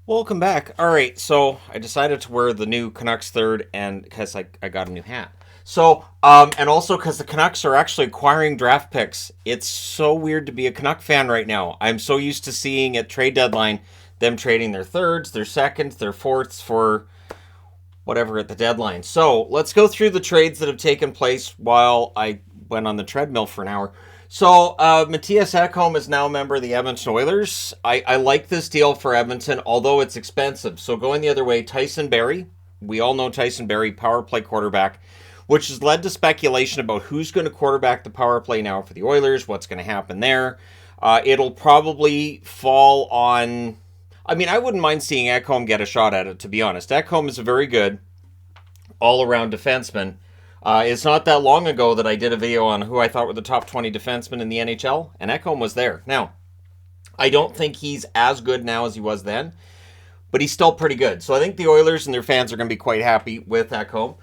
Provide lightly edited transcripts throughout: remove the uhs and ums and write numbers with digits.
Welcome back. All right, so I decided to wear the new Canucks third, and because I got a new hat. And also because the Canucks are actually acquiring draft picks. It's so weird to be a Canuck fan right now. I'm so used to seeing at trade deadline them trading their thirds, their seconds, their fourths for whatever at the deadline. So let's go through the trades that have taken place while I went on the treadmill for an hour. Mattias Ekholm is now a member of the Edmonton Oilers. I like this deal for Edmonton, although it's expensive. So going the other way, Tyson Barrie. We all know Tyson Barrie, power play quarterback, which has led to speculation about who's going to quarterback the power play now for the Oilers, what's going to happen there. It'll probably fall on. I mean, I wouldn't mind seeing Ekholm get a shot at it, to be honest. Ekholm is a very good all around defenseman. It's not that long ago that I did a video on who I thought were the top 20 defensemen in the NHL, and Ekholm was there. Now, I don't think he's as good now as he was then, but he's still pretty good. So I think the Oilers and their fans are going to be quite happy with Ekholm.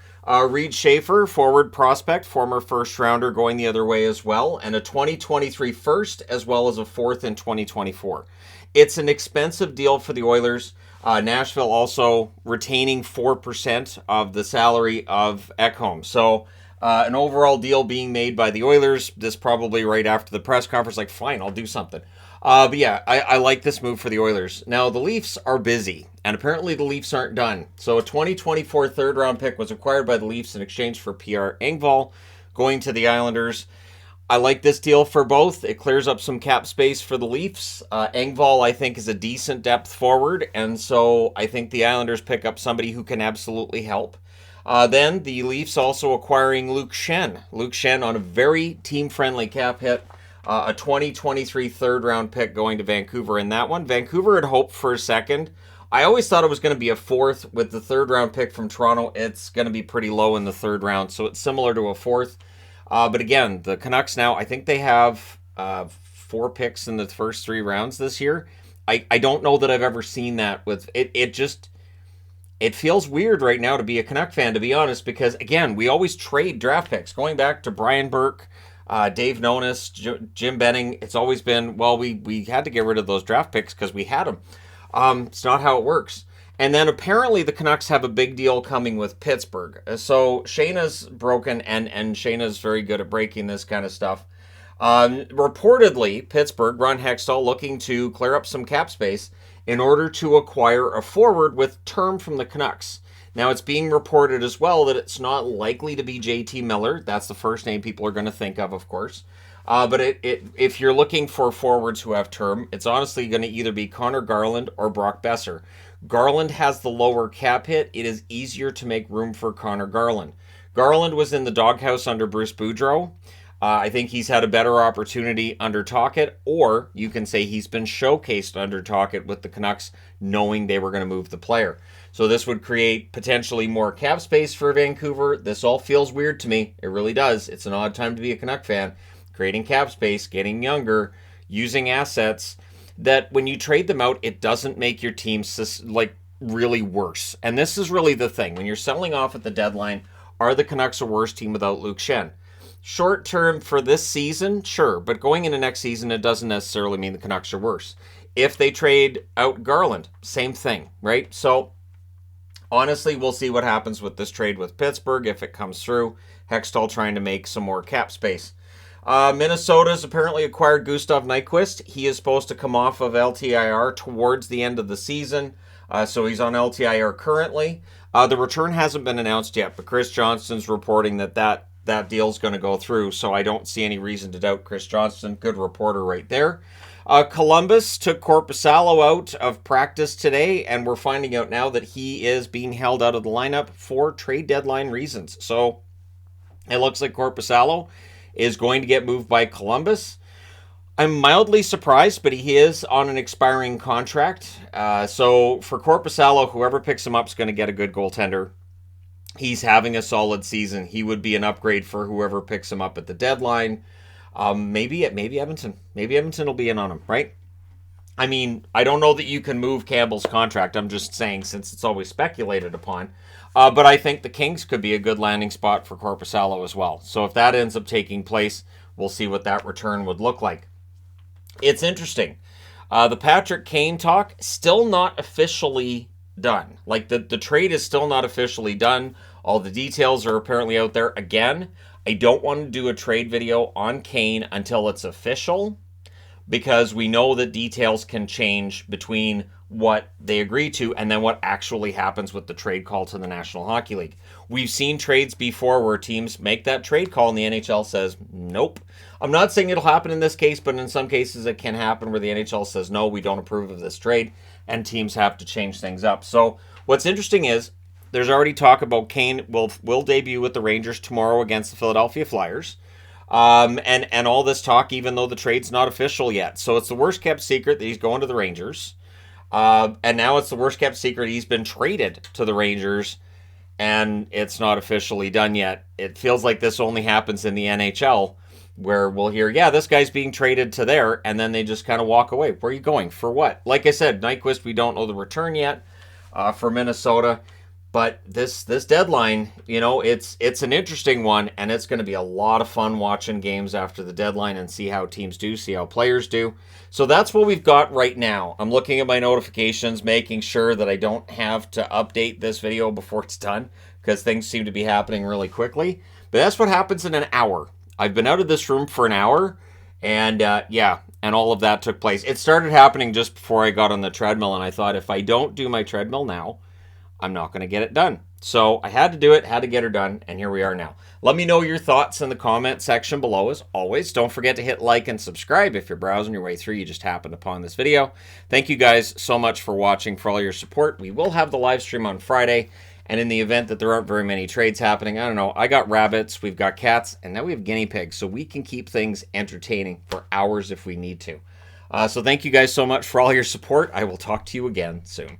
Reed Schaefer, forward prospect, former first rounder, going the other way as well, and a 2023 first as well as a fourth in 2024. It's an expensive deal for the Oilers. Nashville also retaining 4% of the salary of Ekholm. So an overall deal being made by the Oilers. This probably right after the press conference, like, fine, I'll do something. But yeah, I like this move for the Oilers. Now, the Leafs are busy, and apparently the Leafs aren't done. So a 2024 third-round pick was acquired by the Leafs in exchange for Pierre Engvall going to the Islanders. I like this deal for both. It clears up some cap space for the Leafs. Engvall, I think, is a decent depth forward, and so I think the Islanders pick up somebody who can absolutely help. Then the Leafs also acquiring Luke Schenn. Luke Schenn on a very team-friendly cap hit. A 2023 third-round pick going to Vancouver in that one. Vancouver had hoped for a second. I always thought it was going to be a fourth. With the third-round pick from Toronto, it's going to be pretty low in the third round, so it's similar to a fourth. But again, the Canucks now, I think they have 4 picks in the first 3 rounds this year. I don't know that I've ever seen that with it. It feels weird right now to be a Canuck fan, to be honest, because again, we always trade draft picks. Going back to Brian Burke, Dave Nonis, Jim Benning, it's always been, well, we had to get rid of those draft picks because we had them. It's not how it works. And then apparently the Canucks have a big deal coming with Pittsburgh. So Shayna's broken, and Shayna's very good at breaking this kind of stuff. Reportedly, Pittsburgh, Ron Hextall, looking to clear up some cap space in order to acquire a forward with term from the Canucks. Now, it's being reported as well that it's not likely to be JT Miller. That's the first name people are going to think of course. But if you're looking for forwards who have term, it's honestly going to either be Connor Garland or Brock Besser. Garland has the lower cap hit. It is easier to make room for Connor Garland. Garland was in the doghouse under Bruce Boudreau. I think he's had a better opportunity under Tocchet, or you can say he's been showcased under Tocchet with the Canucks knowing they were going to move the player. So this would create potentially more cap space for Vancouver. This all feels weird to me. It really does. It's an odd time to be a Canuck fan. Creating cap space, getting younger, using assets that when you trade them out, it doesn't make your team like really worse. And this is really the thing. When you're selling off at the deadline, are the Canucks a worse team without Luke Schenn? Short term for this season, sure, but going into next season, it doesn't necessarily mean the Canucks are worse. If they trade out Garland, same thing, right? So honestly, we'll see what happens with this trade with Pittsburgh if it comes through. Hextall trying to make some more cap space. Minnesota's apparently acquired Gustav Nyquist. He is supposed to come off of LTIR towards the end of the season, so he's on LTIR currently. The return hasn't been announced yet, but Chris Johnston's reporting that deal's going to go through, so I don't see any reason to doubt Chris Johnston. Good reporter right there. Columbus took Korpisalo out of practice today, and we're finding out now that he is being held out of the lineup for trade deadline reasons. So it looks like Korpisalo is going to get moved by Columbus. I'm mildly surprised, but he is on an expiring contract. So for Korpisalo, whoever picks him up is going to get a good goaltender. He's having a solid season. He would be an upgrade for whoever picks him up at the deadline. Maybe Edmonton. Maybe Edmonton will be in on him, right? I mean, I don't know that you can move Campbell's contract. I'm just saying, since it's always speculated upon. But I think the Kings could be a good landing spot for Korpisalo as well. So if that ends up taking place, we'll see what that return would look like. It's interesting. The Patrick Kane talk, still not officially done. Like, the trade is still not officially done. All the details are apparently out there. Again, I don't want to do a trade video on Kane until it's official, because we know that details can change between what they agree to and then what actually happens with the trade call to the National Hockey League. We've seen trades before where teams make that trade call and the NHL says, nope. I'm not saying it'll happen in this case, but in some cases it can happen where the NHL says, no, we don't approve of this trade, and teams have to change things up. So what's interesting is there's already talk about Kane will debut with the Rangers tomorrow against the Philadelphia Flyers. And all this talk, even though the trade's not official yet. So it's the worst kept secret that he's going to the Rangers. And now it's the worst kept secret he's been traded to the Rangers, and it's not officially done yet. It feels like this only happens in the NHL, where we'll hear, yeah, this guy's being traded to there, and then they just kind of walk away. Where are you going? For what? Like I said, Nyquist, we don't know the return yet for Minnesota. But this deadline, it's an interesting one, and it's going to be a lot of fun watching games after the deadline and see how teams do, see how players do. So that's what we've got right now. I'm looking at my notifications, making sure that I don't have to update this video before it's done, because things seem to be happening really quickly. But that's what happens in an hour. I've been out of this room for an hour, and and all of that took place. It started happening just before I got on the treadmill, and I thought, if I don't do my treadmill now, I'm not going to get it done. So I had to do it, had to get her done, and here we are now. Let me know your thoughts in the comment section below. As always, don't forget to hit like and subscribe if you're browsing your way through. You just happened upon this video. Thank you guys so much for watching, for all your support. We will have the live stream on Friday, and in the event that there aren't very many trades happening, I don't know, I got rabbits, we've got cats, and now we have guinea pigs, so we can keep things entertaining for hours if we need to. So thank you guys so much for all your support. I will talk to you again soon.